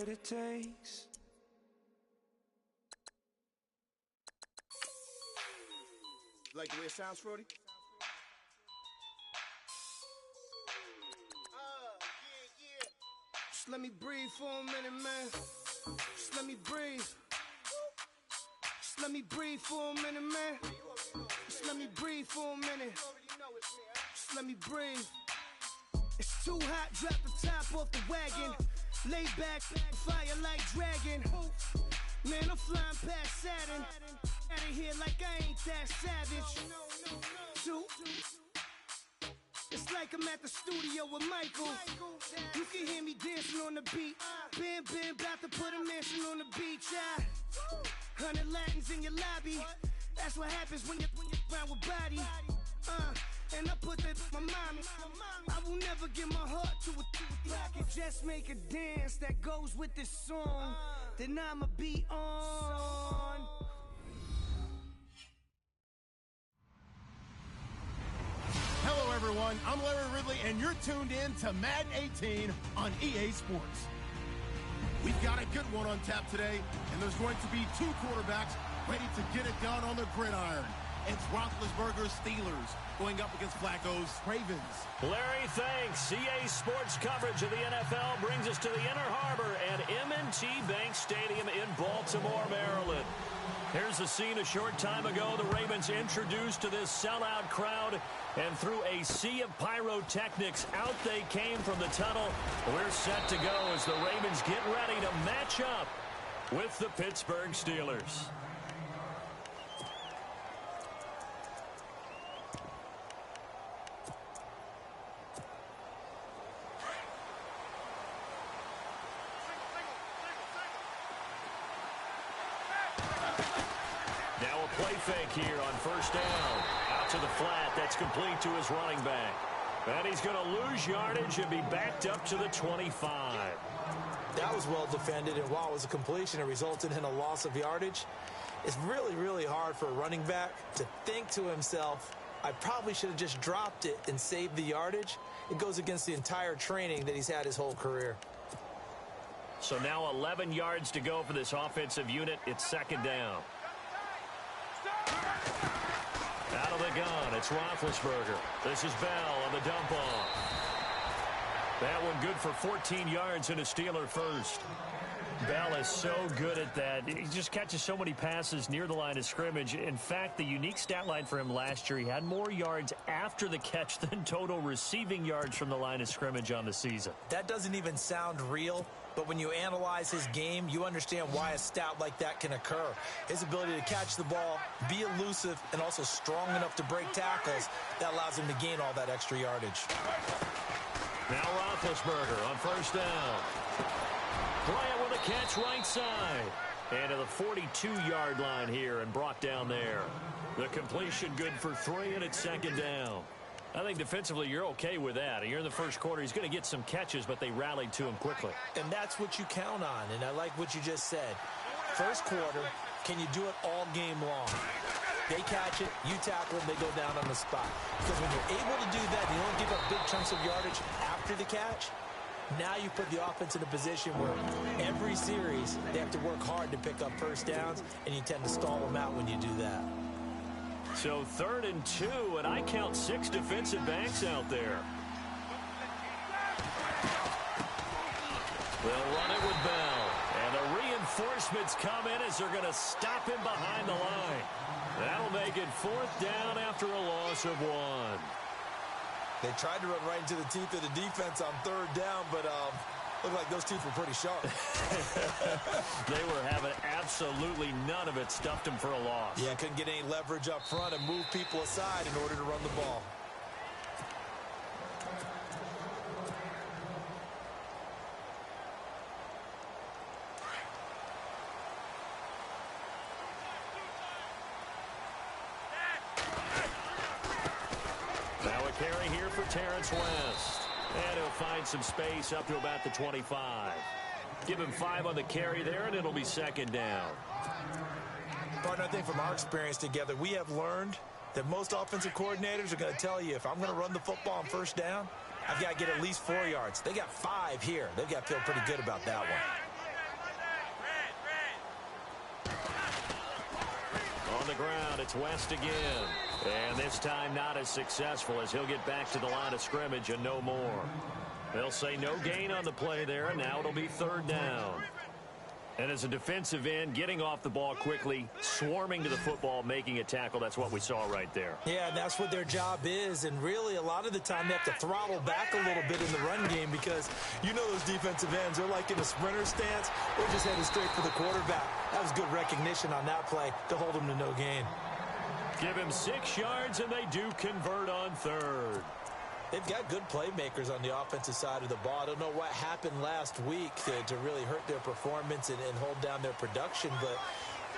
what it takes. Like the way it sounds, Frody? Yeah. Just let me breathe for a minute, man. Just let me breathe. Just let me breathe for a minute, man. Just let me breathe for a minute. Just let me breathe. It's too hot, drop the top off the wagon. Lay back, fire like dragon. Man, I'm flying past Saturn. Out of here like I ain't that savage. Two. It's like I'm at the studio with Michael. You can hear me dancing on the beat. Ben, about to put a mansion on the beach. 100 Latins in your lobby. That's what happens when you're around with body. And I put that in my mommy. I will never give my heart to a I can just make a dance that goes with this song. Then I'ma be on. Hello, everyone. I'm Larry Ridley, and you're tuned in to Madden 18 on EA Sports. We've got a good one on tap today, and there's going to be two quarterbacks ready to get it done on the gridiron. It's Roethlisberger's Steelers going up against Flacco's Ravens. Larry, thanks. EA Sports coverage of the NFL brings us to the Inner Harbor at M&T Bank Stadium in Baltimore, Maryland. Here's the scene a short time ago. The Ravens introduced to this sellout crowd, and through a sea of pyrotechnics, out they came from the tunnel. We're set to go as the Ravens get ready to match up with the Pittsburgh Steelers. Play fake here on first down. Out to the flat. That's complete to his running back. And he's going to lose yardage and be backed up to the 25. That was well defended, and while it was a completion, it resulted in a loss of yardage. It's really, really hard for a running back to think to himself, I probably should have just dropped it and saved the yardage. It goes against the entire training that he's had his whole career. So now 11 yards to go for this offensive unit. It's second down. Out of the gun, it's Roethlisberger. This is Bell on the dump off. That one good for 14 yards and a Steeler first. Bell is so good at that. He just catches so many passes near the line of scrimmage. In fact, the unique stat line for him last year, he had more yards after the catch than total receiving yards from the line of scrimmage on the season. That doesn't even sound real, but when you analyze his game, you understand why a stat like that can occur. His ability to catch the ball, be elusive, and also strong enough to break tackles, that allows him to gain all that extra yardage. Now Roethlisberger on first down. Bryant with a catch right side. And to the 42-yard line here and brought down there. The completion good for 3, and it's second down. I think defensively you're okay with that. You're in the first quarter. He's going to get some catches, but they rallied to him quickly. And that's what you count on, and I like what you just said. First quarter, can you do it all game long? They catch it, you tackle them, they go down on the spot. Because when you're able to do that, you don't give up big chunks of yardage after the catch. Now you put the offense in a position where every series they have to work hard to pick up first downs, and you tend to stall them out when you do that. So 3rd and 2, and I count 6 defensive backs out there. They'll run it with Bell. And the reinforcements come in as they're going to stop him behind the line. That'll make it 4th down after a loss of 1. They tried to run right into the teeth of the defense on 3rd down, but looked like those teeth were pretty sharp. They were having absolutely none of it. Stuffed him for a loss. Yeah, couldn't get any leverage up front and move people aside in order to run the ball. Carry here for Terrence West. And he'll find some space up to about the 25. Give him 5 on the carry there, and it'll be second down. Partner, I think from our experience together, we have learned that most offensive coordinators are going to tell you, if I'm going to run the football on first down, I've got to get at least 4 yards. They got 5 here. They've got to feel pretty good about that one. On the ground, it's West again. And this time not as successful as he'll get back to the line of scrimmage and no more. They'll say no gain on the play there, and now it'll be third down. And as a defensive end, getting off the ball quickly, swarming to the football, making a tackle, that's what we saw right there. Yeah, and that's what their job is. And really, a lot of the time, they have to throttle back a little bit in the run game because you know those defensive ends, they're like in a sprinter stance. They're just headed straight for the quarterback. That was good recognition on that play to hold him to no gain. Give him 6 yards, and they do convert on third. They've got good playmakers on the offensive side of the ball. I don't know what happened last week to really hurt their performance and hold down their production, but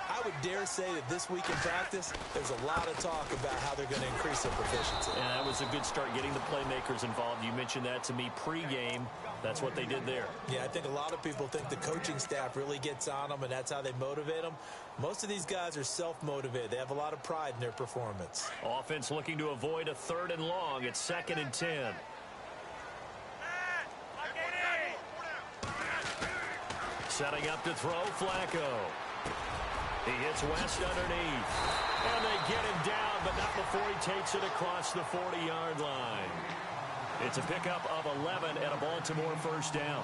I would dare say that this week in practice, there's a lot of talk about how they're going to increase their proficiency. And that was a good start, getting the playmakers involved. You mentioned that to me pregame. That's what they did there. Yeah, I think a lot of people think the coaching staff really gets on them, and that's how they motivate them. Most of these guys are self-motivated. They have a lot of pride in their performance. Offense looking to avoid a 3rd and long. It's 2nd and 10. Setting up to throw, Flacco. He hits West underneath. And they get him down, but not before he takes it across the 40-yard line. It's a pickup of 11 and a Baltimore first down.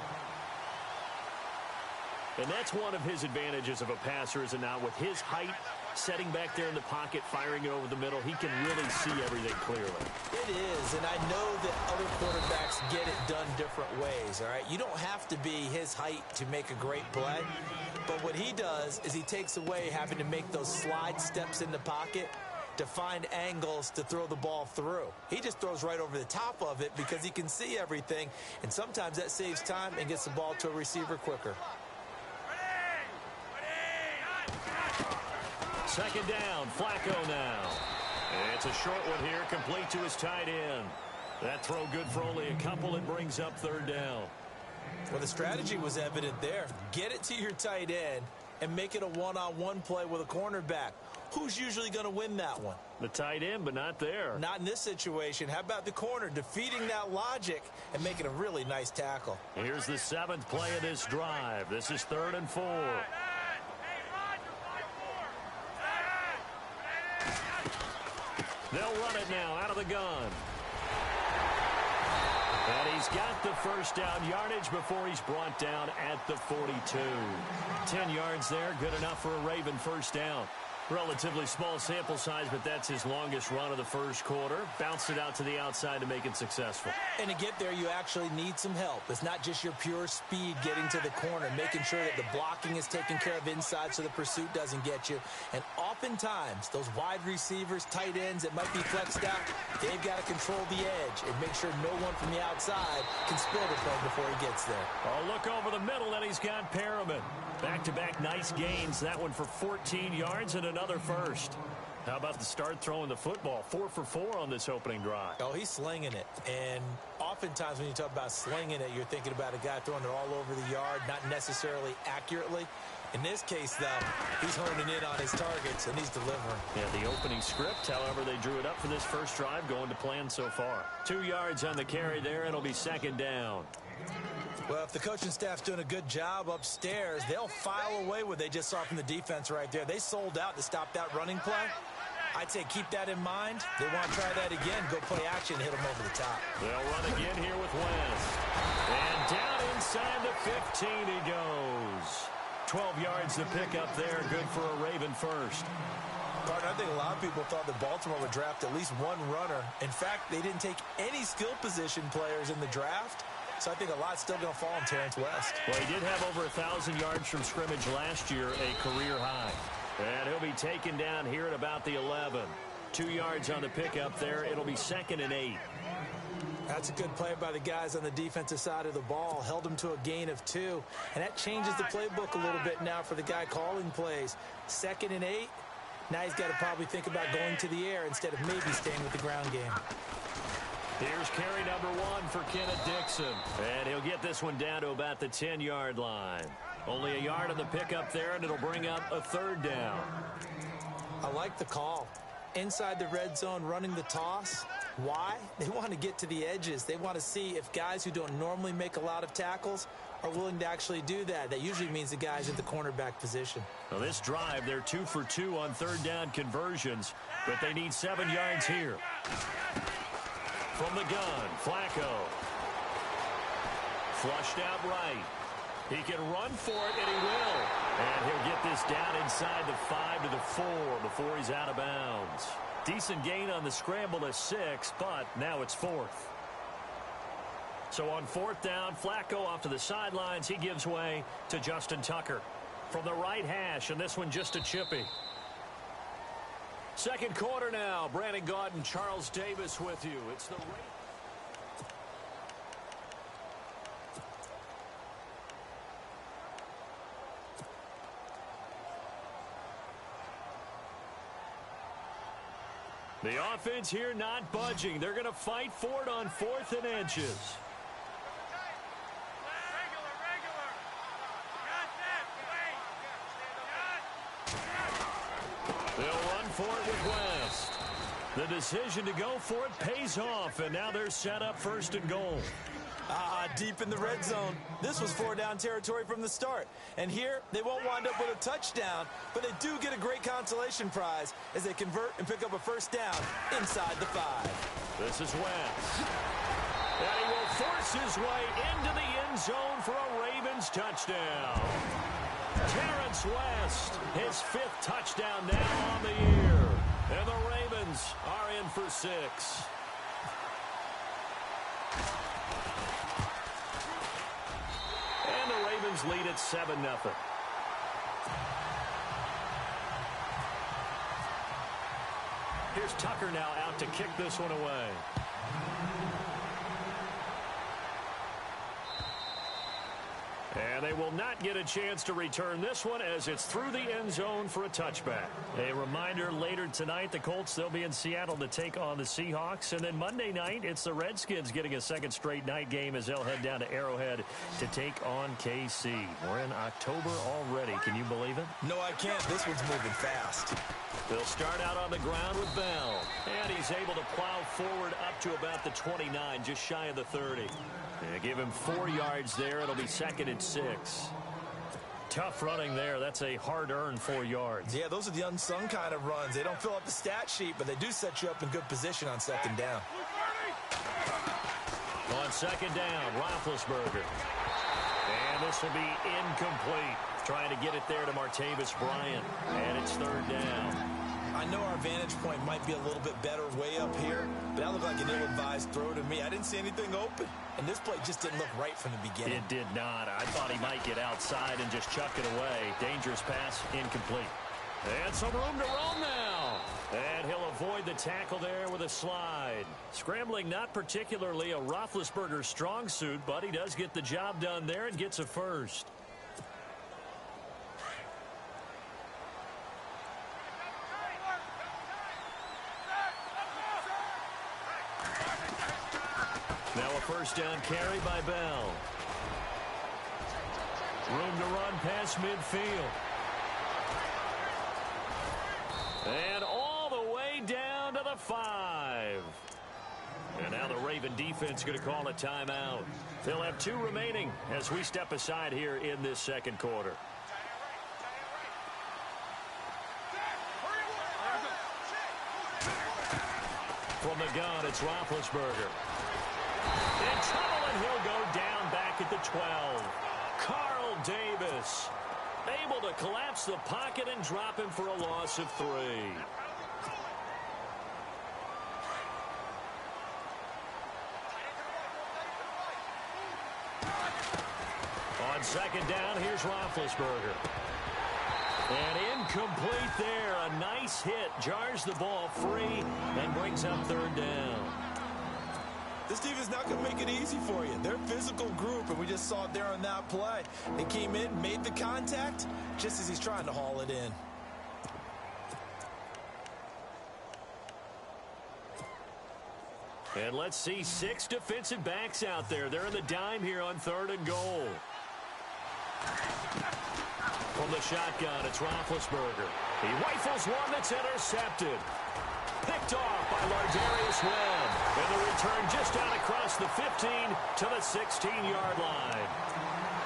And that's one of his advantages of a passer, is it not? With his height, setting back there in the pocket, firing it over the middle, he can really see everything clearly. It is, and I know that other quarterbacks get it done different ways, all right? You don't have to be his height to make a great play, but what he does is he takes away having to make those slide steps in the pocket to find angles to throw the ball through. He just throws right over the top of it because he can see everything, and sometimes that saves time and gets the ball to a receiver quicker. 2nd down, Flacco now. It's a short one here, complete to his tight end. That throw good for only a couple. It brings up 3rd down. Well, the strategy was evident there. Get it to your tight end and make it a one-on-one play with a cornerback. Who's usually going to win that one? The tight end, but not there. Not in this situation. How about the corner defeating that logic and making a really nice tackle? Here's the 7th play of this drive. This is 3rd and 4. They'll run it now out of the gun. And he's got the first down yardage before he's brought down at the 42. 10 yards there, good enough for a Raven first down. Relatively small sample size, but that's his longest run of the first quarter. Bounced it out to the outside to make it successful. And to get there, you actually need some help. It's not just your pure speed getting to the corner, making sure that the blocking is taken care of inside so the pursuit doesn't get you. And oftentimes, those wide receivers, tight ends that might be flexed out, they've got to control the edge and make sure no one from the outside can spill the play before he gets there. Oh, look over the middle, and he's got Perriman. Back-to-back nice gains. That one for 14 yards and another first. How about the start throwing the football? 4 for 4 on this opening drive. Oh, he's slinging it. And oftentimes when you talk about slinging it, you're thinking about a guy throwing it all over the yard, not necessarily accurately. In this case, though, he's honing in on his targets, and he's delivering. Yeah, the opening script, however, they drew it up for this first drive, going to plan so far. 2 yards on the carry there, and it'll be 2nd down. Well, if the coaching staff's doing a good job upstairs, they'll file away what they just saw from the defense right there. They sold out to stop that running play. I'd say keep that in mind. They want to try that again, go play action, hit them over the top. They'll run again here with West. And down inside the 15 he goes. 12 yards to pick up there, good for a Raven first. Partner, I think a lot of people thought that Baltimore would draft at least one runner. In fact, they didn't take any skill position players in the draft. So I think a lot's still going to fall on Terrence West. Well, he did have over 1,000 yards from scrimmage last year, a career high. And he'll be taken down here at about the 11. 2 yards on the pickup there. It'll be 2nd and 8. That's a good play by the guys on the defensive side of the ball. Held them to a gain of 2. And that changes the playbook a little bit now for the guy calling plays. 2nd and 8. Now he's got to probably think about going to the air instead of maybe staying with the ground game. Here's carry number 1 for Kenneth Dixon. And he'll get this one down to about the 10-yard line. Only a yard on the pickup there, and it'll bring up a 3rd down. I like the call. Inside the red zone, running the toss. Why? They want to get to the edges. They want to see if guys who don't normally make a lot of tackles are willing to actually do that. That usually means the guy's at the cornerback position. Well, this drive, they're 2 for 2 on third down conversions, but they need 7 yards here. From the gun, Flacco. Flushed out right. He can run for it, and he will. And he'll get this down inside the 5 to the 4 before he's out of bounds. Decent gain on the scramble to 6, but now it's 4th. So on 4th down, Flacco off to the sidelines. He gives way to Justin Tucker from the right hash, and this one just a chippy. Second quarter now. Brandon Gaudin and Charles Davis with you. It's the The offense here not budging. They're going to fight for it on 4th and inches. They'll run for it with West. The decision to go for it pays off, and now they're set up 1st and goal. Deep in the red zone. This was 4-down territory from the start. And here, they won't wind up with a touchdown, but they do get a great consolation prize as they convert and pick up a 1st down inside the 5. This is West. And he will force his way into the end zone for a Ravens touchdown. Terrence West, his 5th touchdown now on the year. And the Ravens are in for 6. And the Ravens lead at 7-0. Here's Tucker now out to kick this one away. And they will not get a chance to return this one as it's through the end zone for a touchback. A reminder, later tonight, the Colts, they'll be in Seattle to take on the Seahawks. And then Monday night, it's the Redskins getting a second straight night game as they'll head down to Arrowhead to take on KC. We're in October already. Can you believe it? No, I can't. This one's moving fast. They'll start out on the ground with Bell. And he's able to plow forward up to about the 29, just shy of the 30. They give him 4 yards there. It'll be 2nd and 6. Tough running there. That's a hard-earned 4 yards. Yeah, those are the unsung kind of runs. They don't fill up the stat sheet, but they do set you up in good position on 2nd down. On 2nd down, Roethlisberger. And this will be incomplete. Trying to get it there to Martavis Bryant. And it's 3rd down. I know our vantage point might be a little bit better way up here, but that looked like an ill-advised throw to me. I didn't see anything open, and this play just didn't look right from the beginning. It did not. I thought he might get outside and just chuck it away. Dangerous pass, incomplete. And some room to roam now. And he'll avoid the tackle there with a slide. Scrambling not particularly a Roethlisberger strong suit, but he does get the job done there and gets a 1st. Now a 1st down carry by Bell. Room to run past midfield. And all the way down to the 5. And now the Raven defense going to call a timeout. They'll have 2 remaining as we step aside here in this 2nd quarter. From the gun, it's Roethlisberger. In trouble, and he'll go down back at the 12. Carl Davis able to collapse the pocket and drop him for a loss of 3. On 2nd down, here's Roethlisberger. And incomplete there. A nice hit. Jars the ball free and brings up 3rd down. This defense not going to make it easy for you. They're a physical group, and we just saw it there on that play. They came in, made the contact, just as he's trying to haul it in. And let's see 6 defensive backs out there. They're in the dime here on 3rd and goal. From the shotgun, it's Roethlisberger. He rifles one that's intercepted. Picked off by Lardarius Webb. And the return just out across the 15 to the 16-yard line.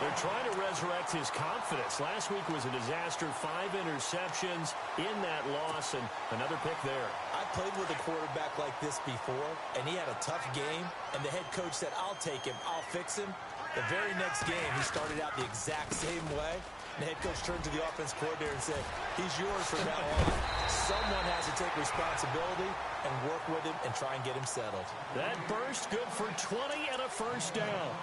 They're trying to resurrect his confidence. Last week was a disaster. 5 interceptions in that loss, and another pick there. I played with a quarterback like this before, and he had a tough game, and the head coach said, I'll take him, I'll fix him. The very next game, he started out the exact same way. And the head coach turned to the offense coordinator and said, he's yours from now on. Someone has to take responsibility and work with him and try and get him settled. That burst good for 20 and a first down.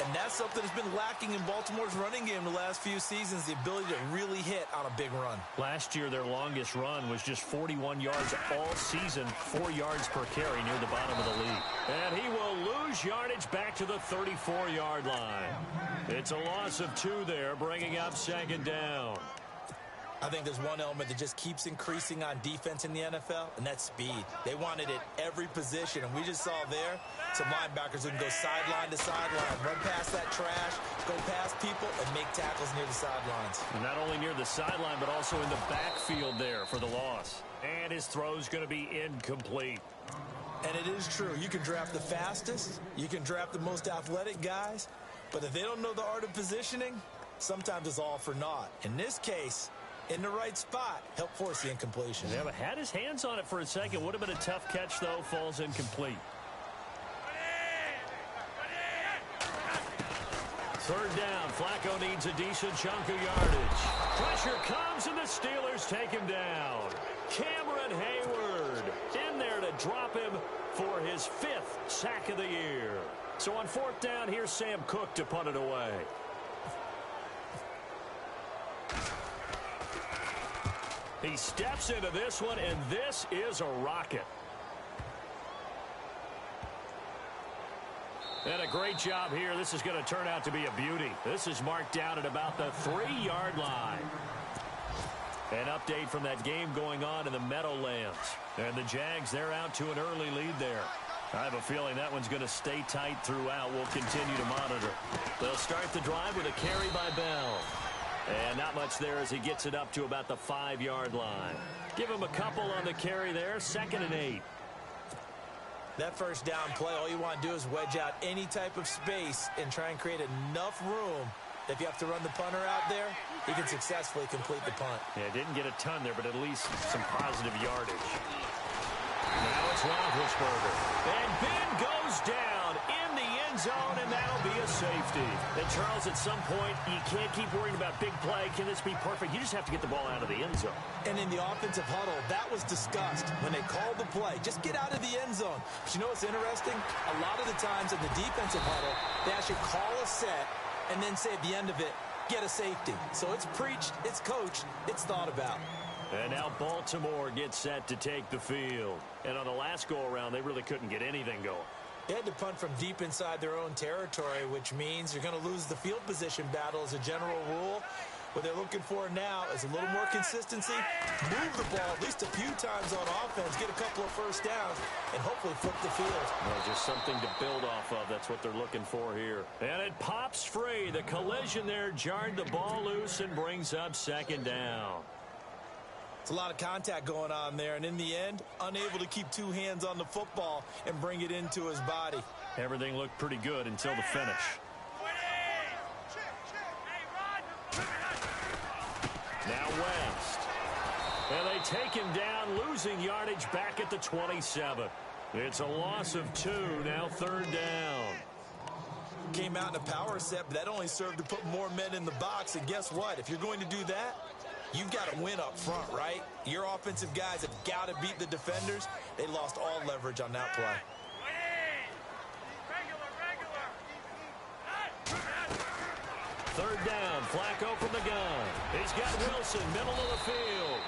And that's something that's been lacking in Baltimore's running game the last few seasons, the ability to really hit on a big run. Last year, their longest run was just 41 yards all season, 4 yards per carry near the bottom of the league. And he will lose yardage back to the 34-yard line. It's a loss of 2 there, bringing up second down. I think there's one element that just keeps increasing on defense in the NFL, and that's speed. They want it at every position, and we just saw there some linebackers who can go sideline to sideline, run past that trash, go past people, and make tackles near the sidelines. And not only near the sideline, but also in the backfield there for the loss. And his throw's going to be incomplete. And it is true. You can draft the fastest, you can draft the most athletic guys, but if they don't know the art of positioning, sometimes it's all for naught. In this case, in the right spot, help force the incompletion. Yeah, but had his hands on it for a second. Would have been a tough catch, though. Falls incomplete. Third down. Flacco needs a decent chunk of yardage. Pressure comes, and the Steelers take him down. Cameron Hayward in there to drop him for his 5th sack of the year. So on 4th down, here's Sam Cook to punt it away. He steps into this one, and this is a rocket. And a great job here. This is going to turn out to be a beauty. This is marked down at about the 3-yard line. An update from that game going on in the Meadowlands. And the Jags, they're out to an early lead there. I have a feeling that one's going to stay tight throughout. We'll continue to monitor. They'll start the drive with a carry by Bell. And not much there as he gets it up to about the 5-yard line. Give him a couple on the carry there. 2nd and 8. That first down play, all you want to do is wedge out any type of space and try and create enough room. If you have to run the punter out there, he can successfully complete the punt. Yeah, didn't get a ton there, but at least some positive yardage. Now it's Roethlisberger. And Ben goes down in the end zone, and that'll be a safety. And Charles, at some point, you can't keep worrying about big play. Can this be perfect? You just have to get the ball out of the end zone. And in the offensive huddle, that was discussed when they called the play. Just get out of the end zone. But you know what's interesting? A lot of the times in the defensive huddle, they actually call a set and then say at the end of it, get a safety. So it's preached, it's coached, it's thought about. And now Baltimore gets set to take the field. And on the last go-around, they really couldn't get anything going. They had to punt from deep inside their own territory, which means you're going to lose the field position battle as a general rule. What they're looking for now is a little more consistency, move the ball at least a few times on offense, get a couple of first downs, and hopefully flip the field. Well, just something to build off of. That's what they're looking for here. And it pops free. The collision there jarred the ball loose and brings up 2nd down. It's a lot of contact going on there, and in the end, unable to keep 2 hands on the football and bring it into his body. Everything looked pretty good until the finish. Now West. And they take him down, losing yardage back at the 27. It's a loss of 2, now 3rd down. Came out in a power set, but that only served to put more men in the box, and guess what? If you're going to do that, you've got to win up front, right? Your offensive guys have got to beat the defenders. They lost all leverage on that play. Third down, Flacco from the gun. He's got Wilson, middle of the field.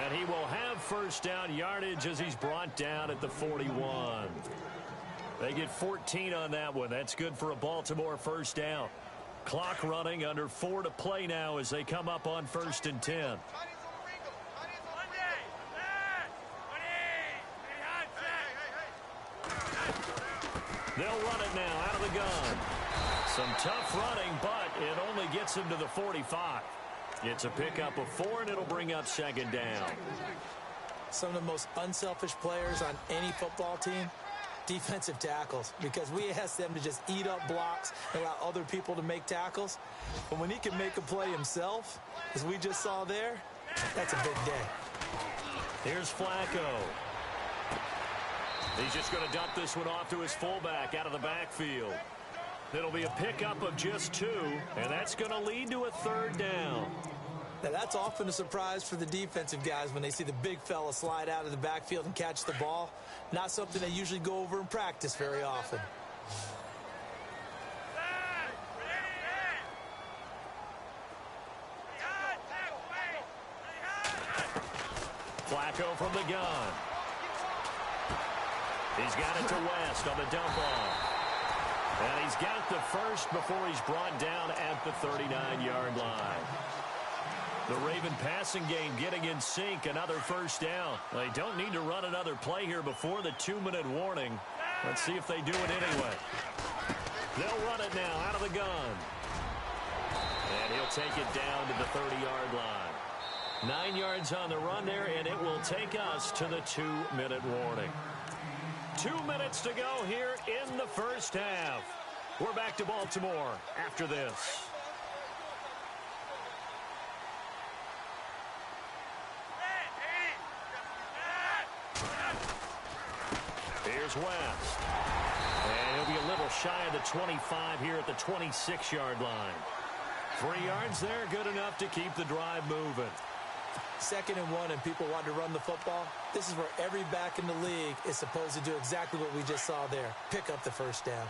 And he will have first down yardage as he's brought down at the 41. They get 14 on that one. That's good for a Baltimore first down. Clock running, under 4 to play now as they come up on 1st and 10. They'll run it now out of the gun. Some tough running, but it only gets him to the 45. It's a pickup of 4, and it'll bring up 2nd down. Some of the most unselfish players on any football team, Defensive tackles, because we ask them to just eat up blocks and allow other people to make tackles. But when he can make a play himself, as we just saw there, that's a big day. Here's Flacco. He's just going to dump this one off to his fullback out of the backfield. It'll be a pickup of just 2, and that's going to lead to a 3rd down. Now, that's often a surprise for the defensive guys when they see the big fella slide out of the backfield and catch the ball. Not something they usually go over in practice very often. Flacco from the gun. He's got it to West on the dump off. And he's got the first before he's brought down at the 39-yard line. The Raven passing game getting in sync, another 1st down. They don't need to run another play here before the 2-minute warning. Let's see if they do it anyway. They'll run it now out of the gun. And he'll take it down to the 30-yard line. 9 yards on the run there, and it will take us to the 2-minute warning. 2 minutes to go here in the first half. We're back to Baltimore after this. Here's West. And he'll be a little shy of the 25 here at the 26-yard line. 3 yards there, good enough to keep the drive moving. 2nd and 1 and people want to run the football. This is where every back in the league is supposed to do exactly what we just saw there. Pick up the 1st down.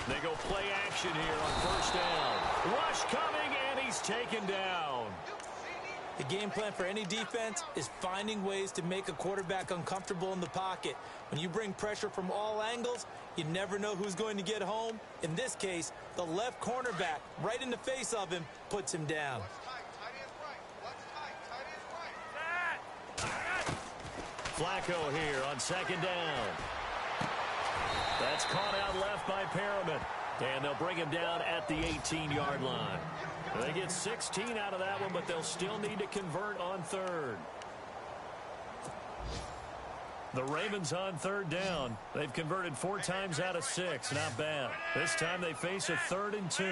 They go play action here on 1st down. Rush coming, and he's taken down. The game plan for any defense is finding ways to make a quarterback uncomfortable in the pocket. When you bring pressure from all angles, you never know who's going to get home. In this case, the left cornerback, right in the face of him, puts him down. Flacco here on 2nd down. That's caught out left by Perriman. And they'll bring him down at the 18-yard line. They get 16 out of that one, but they'll still need to convert on 3rd. The Ravens on 3rd down. They've converted 4 times out of 6. Not bad. This time they face a 3rd and 2.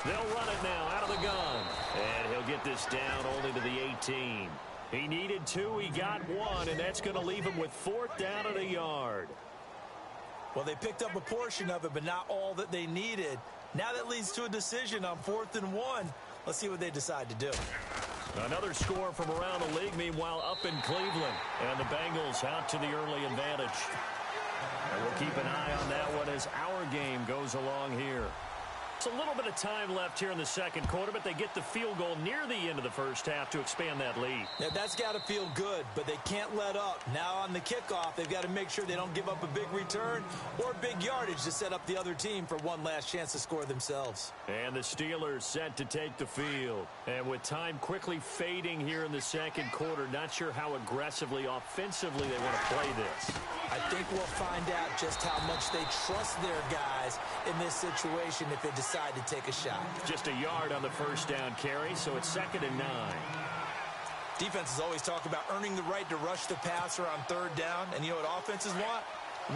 They'll run it now out of the gun. And he'll get this down only to the 18. He needed 2, he got 1, and that's going to leave him with 4th down and a yard. Well, they picked up a portion of it, but not all that they needed. Now that leads to a decision on 4th and 1. Let's see what they decide to do. Another score from around the league, meanwhile, up in Cleveland. And the Bengals out to the early advantage. And we'll keep an eye on that one as our game goes along here. It's a little bit of time left here in the 2nd quarter, but they get the field goal near the end of the 1st half to expand that lead. Now, that's got to feel good, but they can't let up. Now on the kickoff, they've got to make sure they don't give up a big return or big yardage to set up the other team for one last chance to score themselves. And the Steelers set to take the field. And with time quickly fading here in the 2nd quarter, not sure how aggressively, offensively they want to play this. I think we'll find out just how much they trust their guys in this situation if they decide to take a shot. Just a yard on the 1st down carry, so it's 2nd and 9. Defenses always talk about earning the right to rush the passer on 3rd down, and you know what offenses want?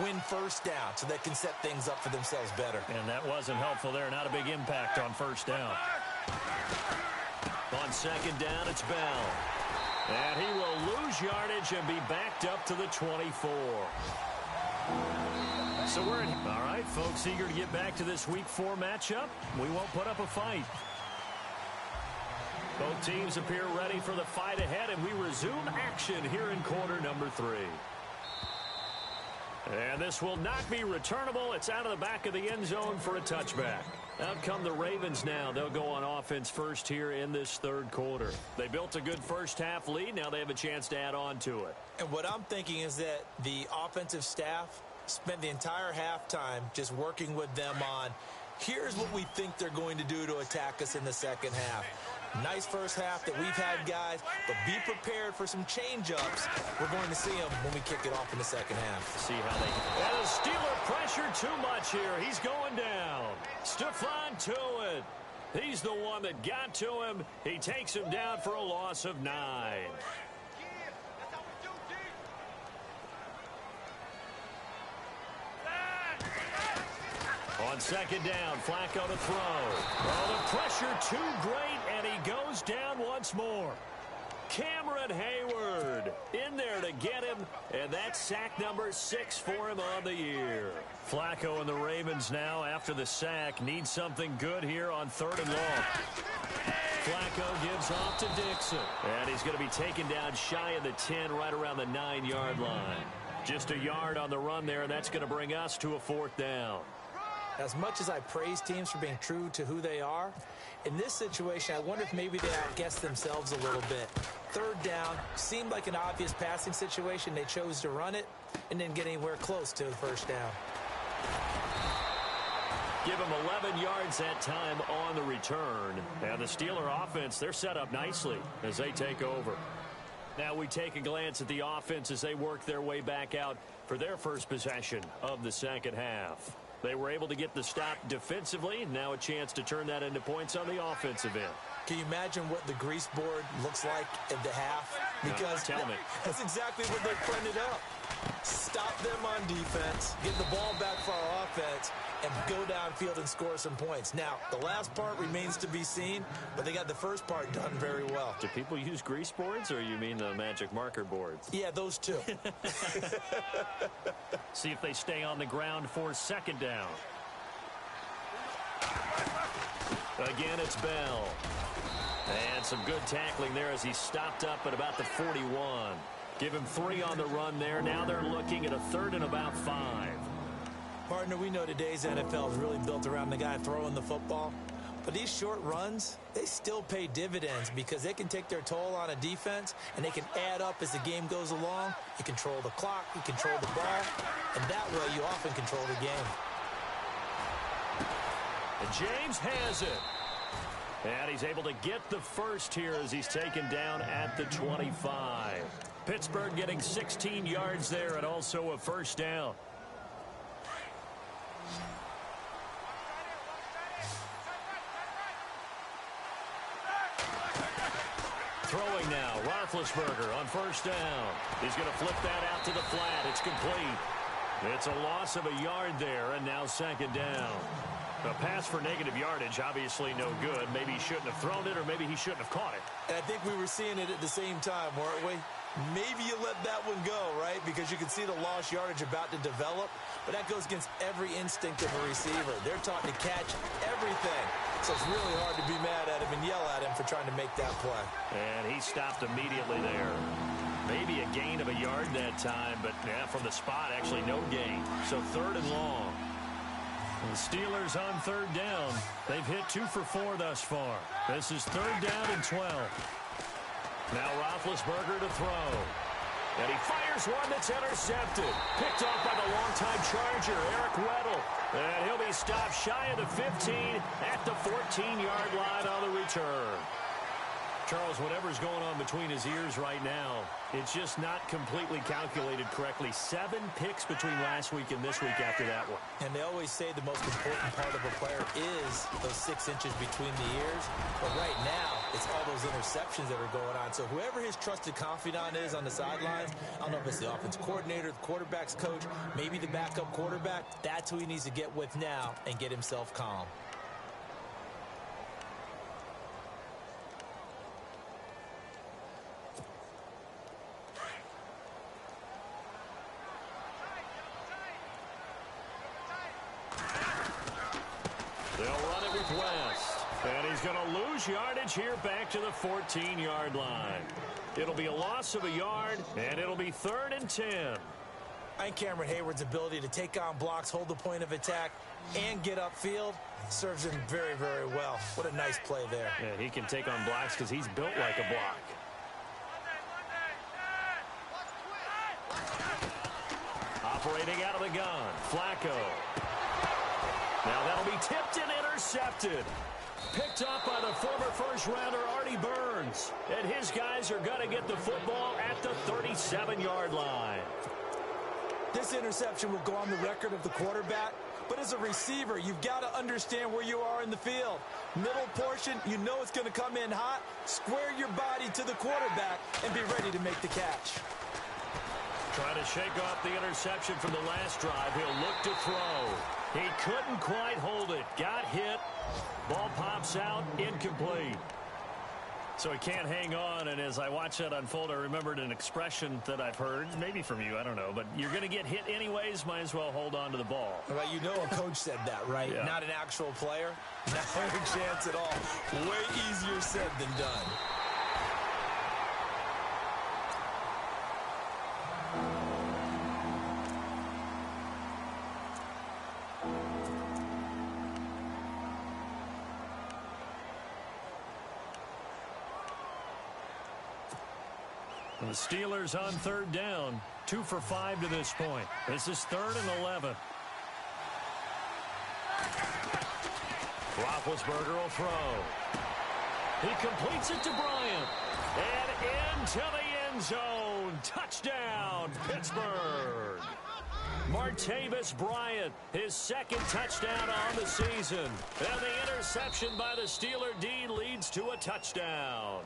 Win 1st down so they can set things up for themselves better. And that wasn't helpful there. Not a big impact on 1st down. On 2nd down, it's Bell. And he will lose yardage and be backed up to the 24. So we're in. All right, folks, eager to get back to this Week 4 matchup. We won't put up a fight. Both teams appear ready for the fight ahead, and we resume action here in quarter number 3. And this will not be returnable. It's out of the back of the end zone for a touchback. Out come the Ravens now. They'll go on offense first here in this 3rd quarter. They built a good 1st half lead. Now they have a chance to add on to it. And what I'm thinking is that the offensive staff spent the entire halftime just working with them on, here's what we think they're going to do to attack us in the 2nd half. Nice first half that we've had, guys, but be prepared for some change-ups. We're going to see them when we kick it off in the second half. See how they... And the Steeler pressure too much here. He's going down. Stephon Tuitt. He's the one that got to him. He takes him down for a loss of 9. On second down, Flacco to throw. Oh, the pressure too great, and he goes down once more. Cameron Hayward in there to get him, and that's sack number 6 for him on the year. Flacco and the Ravens now, after the sack, need something good here on 3rd and long. Flacco gives off to Dixon, and he's going to be taken down shy of the 10, right around the 9-yard line. Just a yard on the run there, and that's going to bring us to a 4th down. As much as I praise teams for being true to who they are, in this situation, I wonder if maybe they outguessed themselves a little bit. 3rd down seemed like an obvious passing situation. They chose to run it and didn't get anywhere close to the 1st down. Give them 11 yards that time on the return. And the Steeler offense, they're set up nicely as they take over. Now we take a glance at the offense as they work their way back out for their first possession of the second half. They were able to get the stop defensively. Now a chance to turn that into points on the offensive end. Can you imagine what the grease board looks like at the half? Because tell me. That's exactly what they printed up. Stop them on defense, get the ball back for our offense, and go downfield and score some points. Now, the last part remains to be seen, but they got the first part done very well. Do people use grease boards, or you mean the magic marker boards? Yeah, those two. See if they stay on the ground for 2nd down. Again, it's Bell. And some good tackling there as he stopped up at about the 41. Give him 3 on the run there. Now they're looking at a 3rd and about 5. Partner, we know today's NFL is really built around the guy throwing the football. But these short runs, they still pay dividends because they can take their toll on a defense, and they can add up as the game goes along. You control the clock, you control the ball, and that way you often control the game. And James has it. And he's able to get the first here as he's taken down at the 25. Pittsburgh getting 16 yards there and also a 1st down. Throwing now, Roethlisberger on 1st down. He's going to flip that out to the flat. It's complete. It's a loss of a yard there, and now 2nd down. A pass for negative yardage, obviously no good. Maybe he shouldn't have thrown it, or maybe he shouldn't have caught it. And I think we were seeing it at the same time, weren't we? Maybe you let that one go, right? Because you can see the lost yardage about to develop. But that goes against every instinct of a receiver. They're taught to catch everything. So it's really hard to be mad at him and yell at him for trying to make that play. And he stopped immediately there. Maybe a gain of a yard that time, but yeah, from the spot, actually no gain. So 3rd and long. The Steelers on 3rd down. They've hit 2 for 4 thus far. This is 3rd down and 12. Now Roethlisberger to throw. And he fires one that's intercepted. Picked off by the longtime Charger, Eric Weddle. And he'll be stopped shy of the 15 at the 14-yard line on the return. Charles, whatever's going on between his ears right now, it's just not completely calculated correctly. 7 picks between last week and this week after that one. And they always say the most important part of a player is those 6 inches between the ears. But right now, it's all those interceptions that are going on. So whoever his trusted confidant is on the sidelines, I don't know if it's the offense coordinator, the quarterback's coach, maybe the backup quarterback, that's who he needs to get with now and get himself calm. They'll run it with West. And he's going to lose yardage here back to the 14-yard line. It'll be a loss of a yard, and it'll be 3rd and 10. I think Cameron Hayward's ability to take on blocks, hold the point of attack, and get upfield serves him very, very well. What a nice play there. Yeah, he can take on blocks because he's built like a block. Operating out of the gun, Flacco. Now that'll be tipped and intercepted. picked up by the former first-rounder Artie Burns. And his guys are going to get the football at the 37-yard line. This interception will go on the record of the quarterback, but as a receiver, you've got to understand where you are in the field. Middle portion, you know it's going to come in hot. Square your body to the quarterback and be ready to make the catch. Trying to shake off the interception from the last drive. He'll look to throw. He couldn't quite hold it. Got hit. Ball pops out. Incomplete. So he can't hang on, and as I watch that unfold, I remembered an expression that I've heard, maybe from you, I don't know, but you're going to get hit anyways, might as well hold on to the ball. Well, you know a coach said that, right? Yeah. Not an actual player. Not a chance at all. Way easier said than done. The Steelers on third down, 2 for 5 to this point. This is 3rd and 11. Roethlisberger will throw. He completes it to Bryant. And into the end zone. Touchdown, Pittsburgh. Martavis Bryant, his 2nd touchdown on the season. And the interception by the Steeler D leads to a touchdown.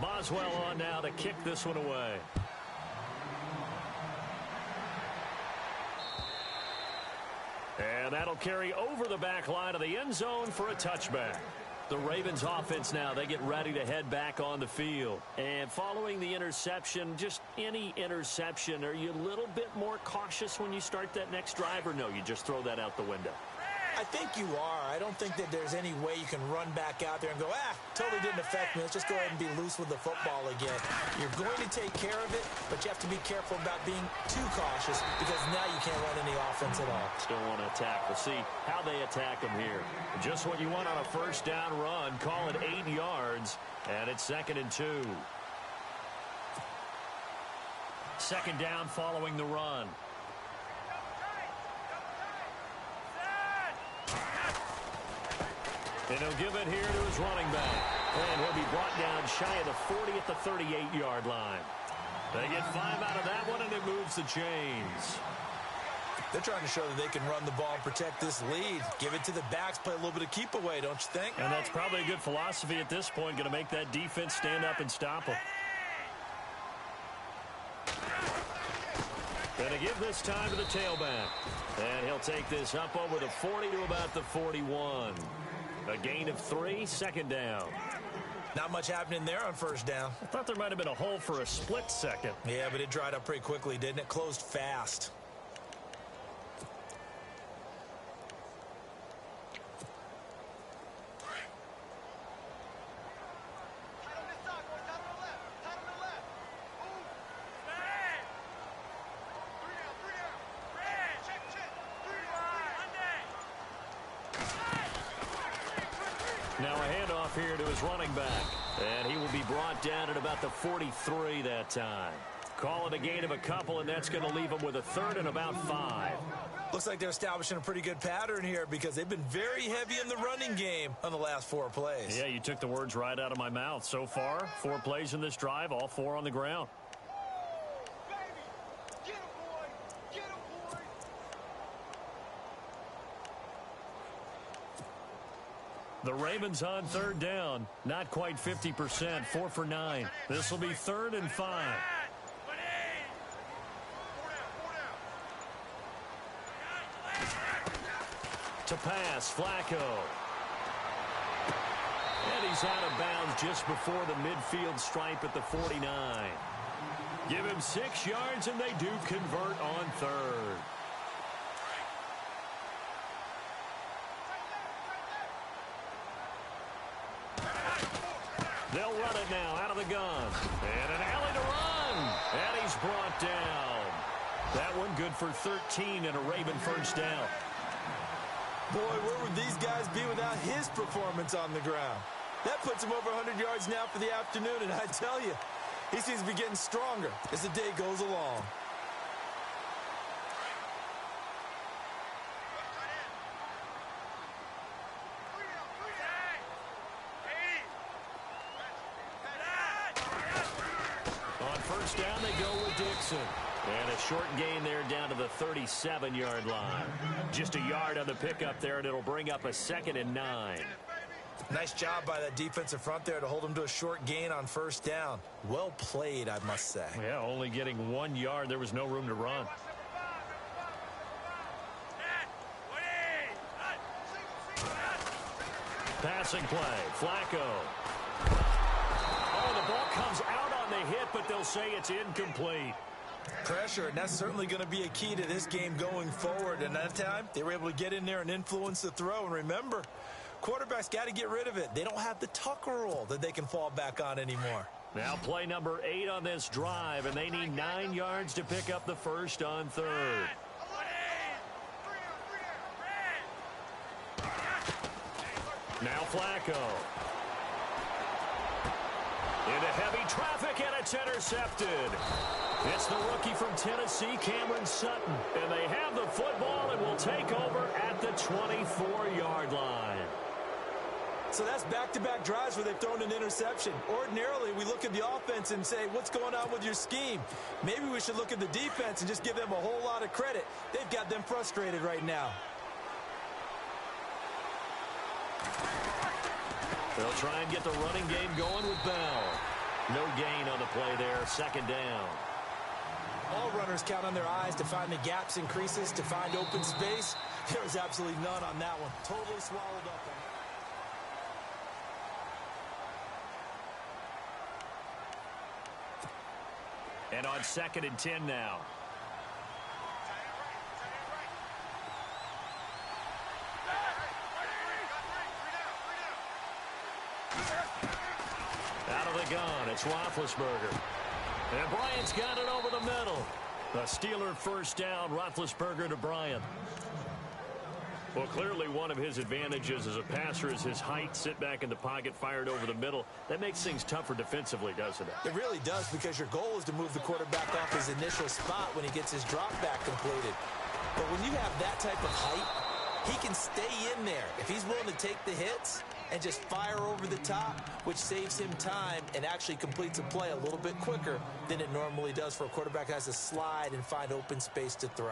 Boswell on now to kick this one away. And that'll carry over the back line of the end zone for a touchback. The Ravens offense now, they get ready to head back on the field. And following the interception, just any interception, are you a little bit more cautious when you start that next drive, or no, you just throw that out the window? I think you are. I don't think that there's any way you can run back out there and go, totally didn't affect me. Let's just go ahead and be loose with the football again. You're going to take care of it, but you have to be careful about being too cautious because now you can't run any offense at all. Still want to attack. We'll see how they attack them here. Just what you want on a first down run. Call it 8 yards, and it's 2nd and 2. 2nd down following the run. And he'll give it here to his running back. And he'll be brought down shy of the 40 at the 38-yard line. They get 5 out of that one, and it moves the chains. They're trying to show that they can run the ball and protect this lead. Give it to the backs, play a little bit of keep away, don't you think? And that's probably a good philosophy at this point, going to make that defense stand up and stop them. Going to give this time to the tailback. And he'll take this up over the 40 to about the 41. A gain of 3, 2nd down. Not much happening there on first down. I thought there might have been a hole for a split second. Yeah, but it dried up pretty quickly, didn't it? Closed fast. Now a handoff here to his running back. And he will be brought down at about the 43 that time. Call it a gain of a couple, and that's going to leave him with a 3rd and about 5. Looks like they're establishing a pretty good pattern here because they've been very heavy in the running game on the last 4 plays. Yeah, you took the words right out of my mouth. So far, 4 plays in this drive, all 4 on the ground. The Ravens on 3rd down. Not quite 50%. 4 for 9. This will be 3rd and 5. To pass, Flacco. And he's out of bounds just before the midfield stripe at the 49. Give him 6 yards, and they do convert on 3rd. They'll run it now out of the gun. And an alley to run. And he's brought down. That one good for 13 and a Raven first down. Boy, where would these guys be without his performance on the ground? That puts him over 100 yards now for the afternoon, and I tell you, he seems to be getting stronger as the day goes along. first down, they go with Dixon. And a short gain there down to the 37-yard line. Just a yard on the pickup there, and it'll bring up a 2nd and 9. Nice job by that defensive front there to hold him to a short gain on first down. Well played, I must say. Yeah, only getting 1 yard. There was no room to run. Passing play, Flacco. Oh, the ball comes out on the hit, but they'll say it's incomplete. Pressure, and that's certainly going to be a key to this game going forward. And that time, they were able to get in there and influence the throw. And remember, quarterbacks got to get rid of it. They don't have the Tucker rule that they can fall back on anymore. Now play number 8 on this drive, and they need 9 yards to pick up the first on 3rd. Now Flacco. Into heavy traffic, and it's intercepted. It's the rookie from Tennessee, Cameron Sutton. And they have the football and will take over at the 24-yard line. So that's back-to-back drives where they've thrown an interception. Ordinarily, we look at the offense and say, what's going on with your scheme? Maybe we should look at the defense and just give them a whole lot of credit. They've got them frustrated right now. They'll try and get the running game going with Bell. No gain on the play there, 2nd down. All runners count on their eyes to find the gaps and creases, to find open space. There was absolutely none on that one. Totally swallowed up on it. And on 2nd and 10 now. Out of the gun, it's Roethlisberger. And Bryant's got it over the middle. A Steeler first down, Roethlisberger to Bryant. Well, clearly one of his advantages as a passer is his height. Sit back in the pocket, fired over the middle. That makes things tougher defensively, doesn't it? It really does, because your goal is to move the quarterback off his initial spot when he gets his drop back completed. But when you have that type of height, he can stay in there. If he's willing to take the hits and just fire over the top, which saves him time and actually completes a play a little bit quicker than it normally does for a quarterback that has to slide and find open space to throw.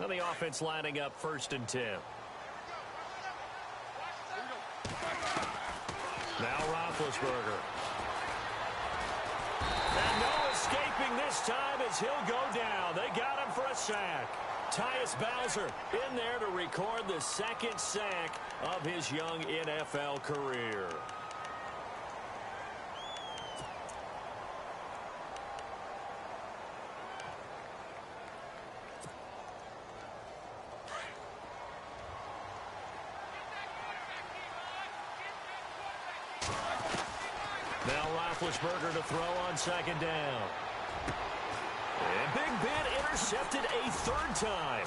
Now the offense lining up 1st and 10. Now Roethlisberger. And no escaping this time as he'll go down. They got him for a sack. Tyus Bowser in there to record the 2nd sack of his young NFL career. Now Roethlisberger to throw on 2nd down. And Big Ben intercepted a 3rd time.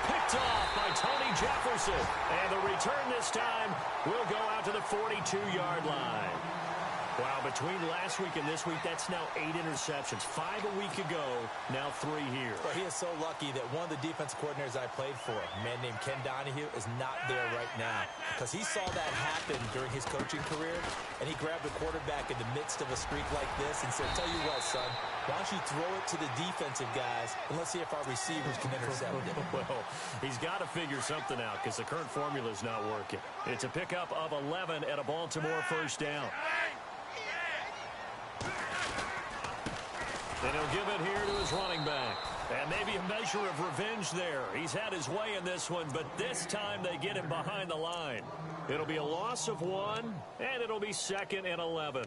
Picked off by Tony Jefferson. And the return this time will go out to the 42-yard line. Wow, between last week and this week, that's now 8 interceptions. 5 a week ago, now 3 here. Well, he is so lucky that one of the defensive coordinators I played for, a man named Ken Donahue, is not there right now. Because he saw that happen during his coaching career, and he grabbed the quarterback in the midst of a streak like this and said, tell you what, son, why don't you throw it to the defensive guys, and let's see if our receivers can intercept it. Well, he's got to figure something out because the current formula is not working. It's a pickup of 11 and a Baltimore first down. And he'll give it here to his running back. And maybe a measure of revenge there. He's had his way in this one, but this time they get him behind the line. It'll be a loss of 1, and it'll be 2nd and 11.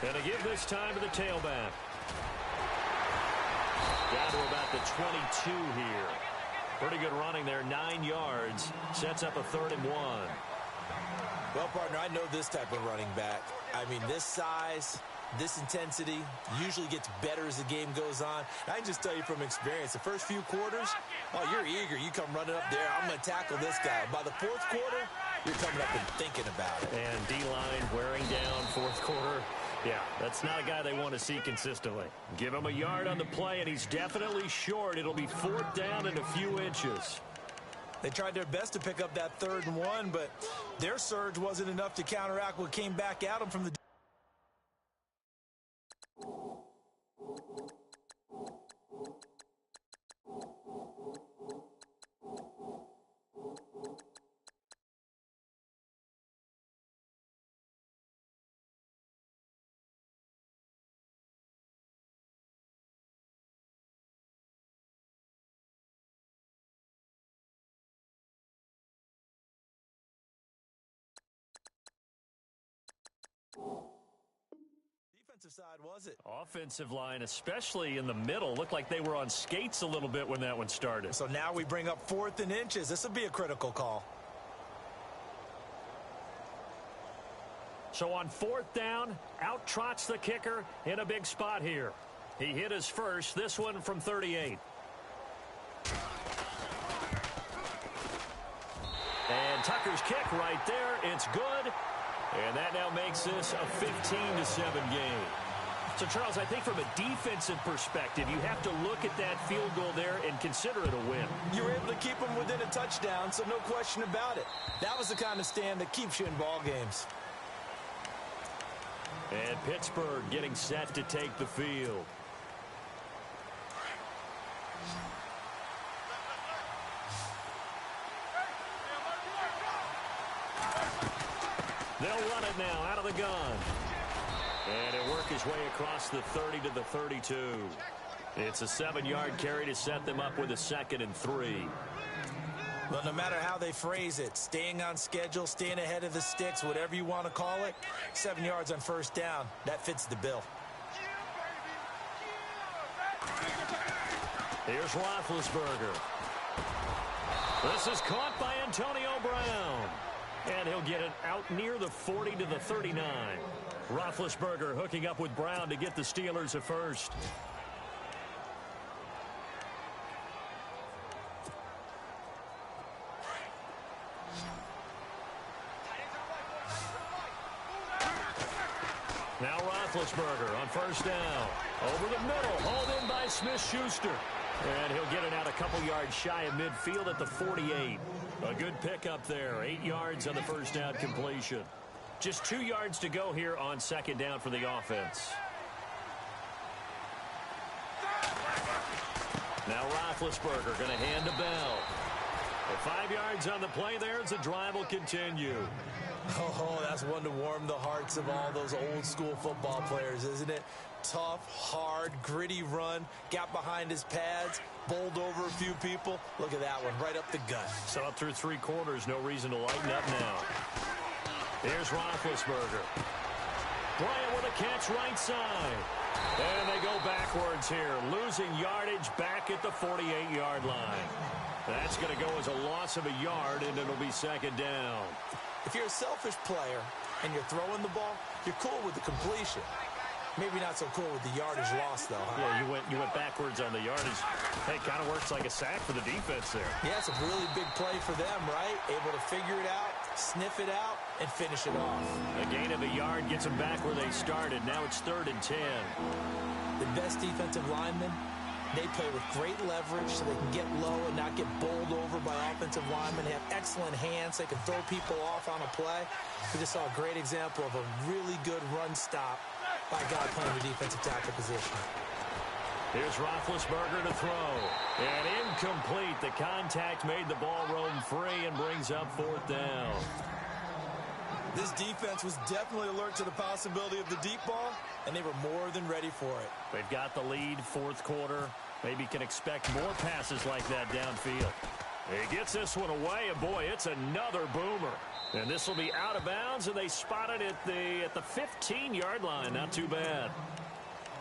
And a give this time to the tailback. Down to about the 22 here. Pretty good running there, 9 yards. Sets up a 3rd and 1. Well, partner, I know this type of running back. I mean, this size, this intensity usually gets better as the game goes on. I can just tell you from experience, the first few quarters, oh, you're eager. You come running up there, I'm going to tackle this guy. By the 4th quarter, you're coming up and thinking about it. And D-line wearing down fourth quarter. Yeah, that's not a guy they want to see consistently. Give him a yard on the play, and he's definitely short. It'll be fourth down and a few inches. They tried their best to pick up that 3rd and 1, but their surge wasn't enough to counteract what came back at them from the defensive side, was it? Offensive line, especially in the middle, looked like they were on skates a little bit when that one started. So now we bring up 4th and inches. This will be a critical call. So on 4th down, out trots the kicker in a big spot here. He hit his first, this one from 38. And Tucker's kick right there. It's good. And that now makes this a 15-7 game. So, Charles, I think from a defensive perspective, you have to look at that field goal there and consider it a win. You were able to keep them within a touchdown, so no question about it. That was the kind of stand that keeps you in ball games. And Pittsburgh getting set to take the field. They'll run it now out of the gun. And it'll work his way across the 30 to the 32. It's a 7-yard carry to set them up with a 2nd and 3. Well, no matter how they phrase it, staying on schedule, staying ahead of the sticks, whatever you want to call it, 7 yards on 1st down, that fits the bill. Here's Roethlisberger. This is caught by Antonio Brown. And he'll get it out near the 40 to the 39. Roethlisberger hooking up with Brown to get the Steelers a first. Now Roethlisberger on 1st down. Over the middle, hauled in by Smith-Schuster. And he'll get it out a couple yards shy of midfield at the 48. A good pickup there. 8 yards on the 1st down completion. Just 2 yards to go here on 2nd down for the offense. Now Roethlisberger going to hand to Bell. 5 yards on the play there as the drive will continue. Oh, that's one to warm the hearts of all those old school football players, isn't it? Tough, hard, gritty run, got behind his pads, bowled over a few people. Look at that one, right up the gut. So up through 3 quarters, no reason to lighten up now. Here's Roethlisberger. Bryant with a catch right side. And they go backwards here, losing yardage back at the 48-yard line. That's going to go as a loss of a yard, and it'll be 2nd down. If you're a selfish player and you're throwing the ball, you're cool with the completion. Maybe not so cool with the yardage loss, though, huh? Yeah, you went backwards on the yardage. Hey, kind of works like a sack for the defense there. Yeah, it's a really big play for them, right? Able to figure it out, sniff it out, and finish it off. A gain of a yard gets them back where they started. Now it's 3rd and 10. The best defensive linemen, they play with great leverage so they can get low and not get bowled over by offensive linemen. They have excellent hands. They can throw people off on a play. We just saw a great example of a really good run stop by a guy playing the defensive tackle position. Here's Roethlisberger to throw. And incomplete. The contact made the ball roam free and brings up 4th down. This defense was definitely alert to the possibility of the deep ball, and they were more than ready for it. They've got the lead, 4th quarter. Maybe can expect more passes like that downfield. He gets this one away, and boy, it's another boomer. And this will be out of bounds, and they spot it at the 15-yard line. Not too bad.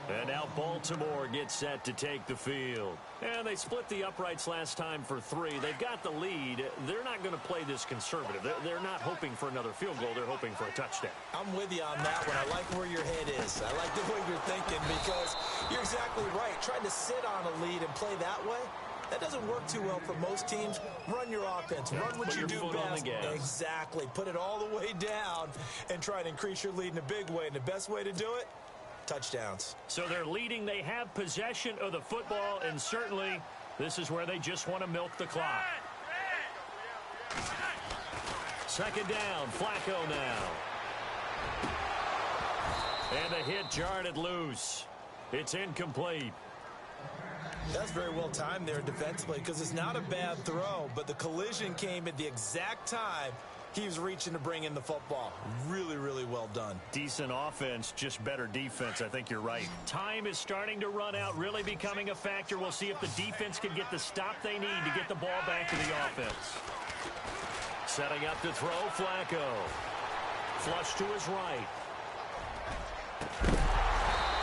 And now Baltimore gets set to take the field. And they split the uprights last time for 3. They've got the lead. They're not going to play this conservative. They're not hoping for another field goal. They're hoping for a touchdown. I'm with you on that one. I like where your head is. I like the way you're thinking because you're exactly right. Trying to sit on a lead and play that way, That doesn't work too well for most teams. Run your offense. Run what you do best. Exactly. Put it all the way down and try to increase your lead in a big way. And the best way to do it, touchdowns. So they're leading. They have possession of the football, and certainly this is where they just want to milk the clock. Second down, Flacco now. And the hit jarred it loose. It's incomplete. That's very well timed there defensively because it's not a bad throw, but the collision came at the exact time he was reaching to bring in the football. Really, really well done. Decent offense, just better defense. I think you're right. Time is starting to run out, really becoming a factor. We'll see if the defense can get the stop they need to get the ball back to the offense. Setting up to throw, Flacco. Flush to his right.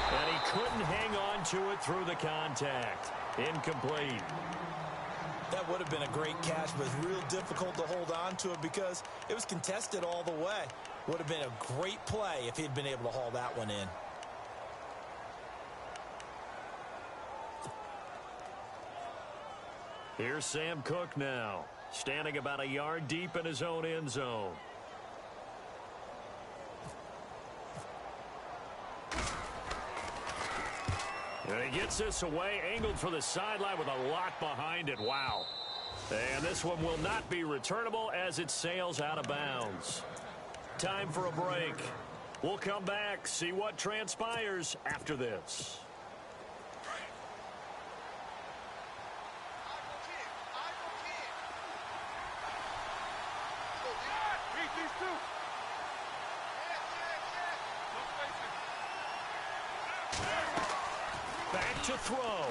And he couldn't hang on to it through the contact. Incomplete. That would have been a great catch, but it's real difficult to hold on to it because it was contested all the way. Would have been a great play if he'd been able to haul that one in. Here's Sam Cook now, standing about a yard deep in his own end zone. And he gets this away, angled for the sideline with a lot behind it. Wow. And this one will not be returnable as it sails out of bounds. Time for a break. We'll come back, see what transpires after this. Back to throw.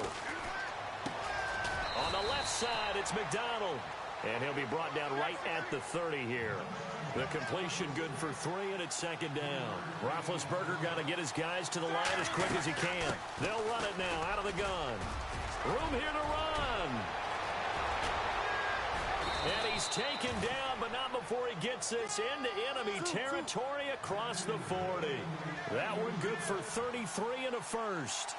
On the left side, it's McDonald. And he'll be brought down right at the 30 here. The completion good for 3, and it's second down. Roethlisberger got to get his guys to the line as quick as he can. They'll run it now out of the gun. Room here to run. And he's taken down, but not before he gets this into enemy territory across the 40. That one good for 33 and a first.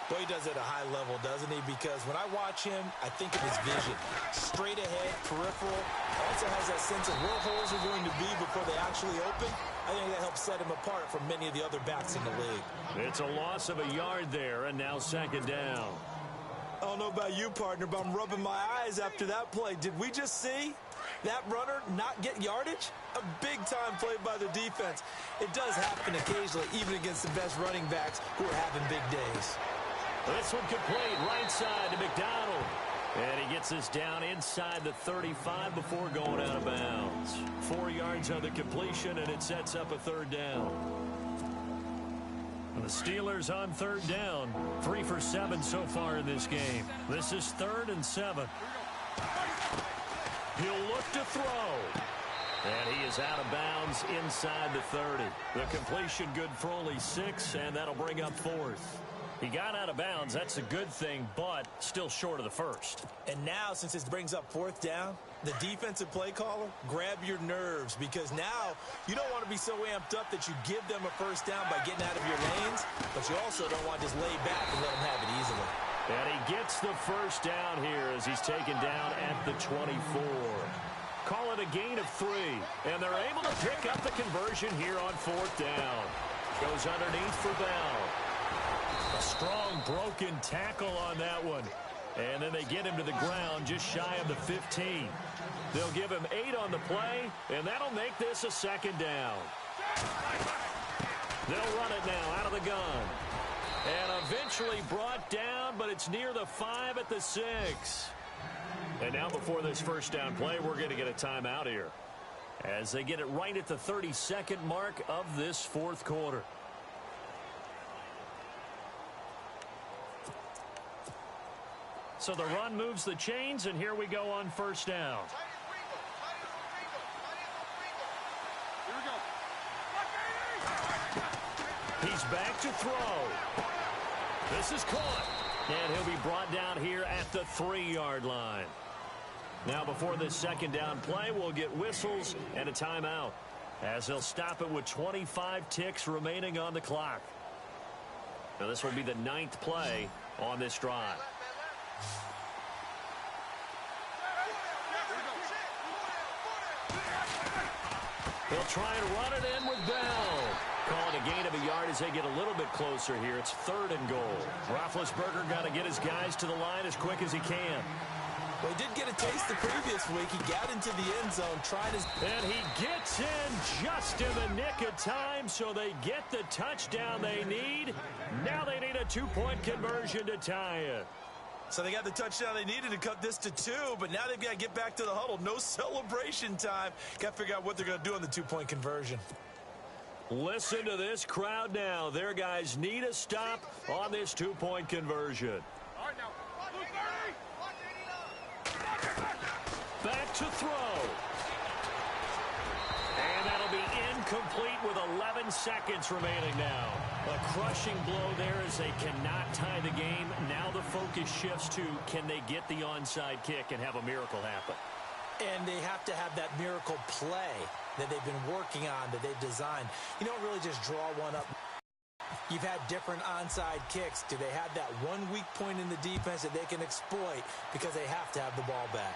Well, he does it at a high level, doesn't he? Because when I watch him, I think of his vision. Straight ahead, peripheral. Also has that sense of where holes are going to be before they actually open. I think that helps set him apart from many of the other backs in the league. It's a loss of a yard there, and now second down. I don't know about you, partner, but I'm rubbing my eyes after that play. Did we just see that runner not get yardage? A big-time play by the defense. It does happen occasionally, even against the best running backs who are having big days. This one complete, right side to McDonald. And he gets this down inside the 35 before going out of bounds. 4 yards on the completion, and it sets up a third down. And the Steelers on third down, 3 for 7 so far in this game. This is 3rd and 7. He'll look to throw. And he is out of bounds inside the 30. The completion good for only 6, and that'll bring up 4th. He got out of bounds. That's a good thing, but still short of the first. And now, since this brings up 4th down, the defensive play caller, grab your nerves, because now you don't want to be so amped up that you give them a first down by getting out of your lanes, but you also don't want to just lay back and let them have it easily. And he gets the first down here as he's taken down at the 24. Call it a gain of 3, and they're able to pick up the conversion here on 4th down. Goes underneath for Bell. A strong broken tackle on that one. And then they get him to the ground just shy of the 15. They'll give him 8 on the play, and that'll make this a second down. They'll run it now out of the gun. And eventually brought down, but it's near the 5 at the 6. And now before this first down play, we're going to get a timeout here as they get it right at the 32nd mark of this 4th quarter. So the run moves the chains, and here we go on first down. He's back to throw. This is caught. And he'll be brought down here at the 3-yard line. Now before this second down play, we'll get whistles and a timeout as they'll stop it with 25 ticks remaining on the clock. Now this will be the 9th play on this drive. They'll try and run it in with Bell. Call it a gain of a yard as they get a little bit closer here. It's 3rd and goal. Roethlisberger got to get his guys to the line as quick as he can. Well, he did get a taste the previous week. He got into the end zone, trying his... And he gets in just in the nick of time, so they get the touchdown they need. Now they need a 2-point conversion to tie it. So they got the touchdown they needed to cut this to 2, but now they've got to get back to the huddle. No celebration time. Got to figure out what they're going to do on the 2-point conversion. Listen to this crowd now. Their guys need a stop on this 2-point conversion. Back to throw. And that'll be incomplete with 11 seconds remaining now. A crushing blow there as they cannot tie the game. Now the focus shifts to, can they get the onside kick and have a miracle happen? And they have to have that miracle play that they've been working on, that they've designed. You don't really just draw one up. You've had different onside kicks. Do they have that one weak point in the defense that they can exploit because they have to have the ball back?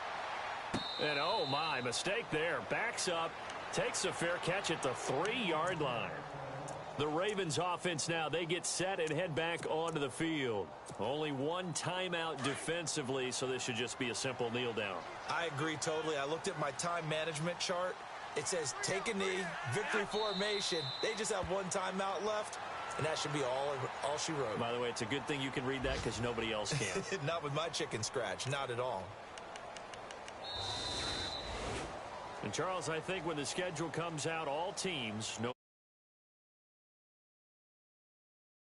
And oh my, mistake there. Backs up, takes a fair catch at the 3-yard line. The Ravens offense now, they get set and head back onto the field. Only one timeout defensively, so this should just be a simple kneel down. I agree totally. I looked at my time management chart. It says take a knee, victory formation. They just have one timeout left, and that should be all she wrote. By the way, it's a good thing you can read that because nobody else can. Not with my chicken scratch, not at all. And Charles, I think when the schedule comes out, all teams know